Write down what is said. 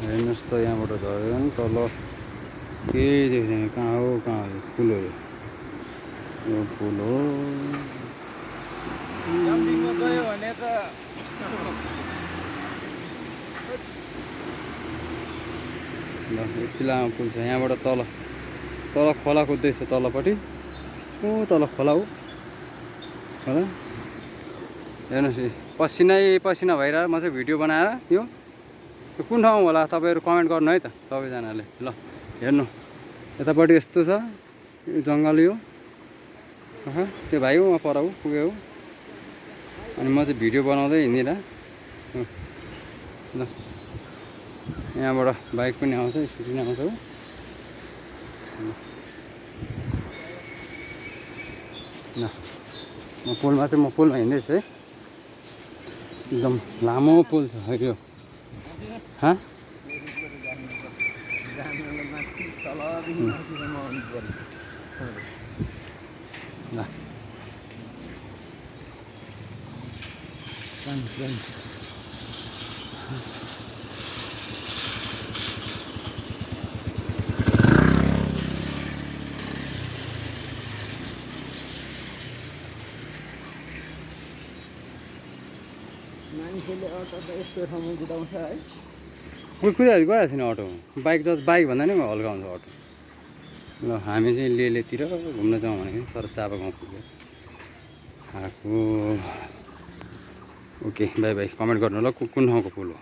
हेर्नुहोस् त यहाँबाट झऱ्यो नि तल केही देख्दैन कहाँ हो पुल हो यो पुल हो गयो भने त ल यति लामो पुल छ यहाँबाट तल तल खोला कुद्दैछ तलपट्टि ओ तल खोला हो खोला हेर्नुहोस् पसिनै पसिना भइरहेको म चाहिँ भिडियो बनाएर यो कुन ठाउँ होला तपाईँहरू कमेन्ट गर्नु है त सबैजनाले ल हेर्नु यतापट्टि यस्तो छ यो जङ्गल यो त्यो भाइ हो पर हो पुग्यो हो अनि म चाहिँ भिडियो बनाउँदै हिँडिरहेँ ल यहाँबाट बाइक पनि आउँछ स्कुटी पनि आउँछ हो ल म पुलमा हिँड्दैछु है एकदम लामो पुल छ यो ल मान्छेले अटो त यस्तो ठाउँमा कुदाउँछ है कुदाहरू गइरहेको छैन अटोमा बाइक भन्दा नि हल्का हुन्छ अटो ल हामी चाहिँ लेलेतिर घुम्न जाउँ भनेको तर चापा गाउँ पुग्यो आएको ओके बाई बाई कमेन्ट गर्नु ल कुन ठाउँको पुल हो।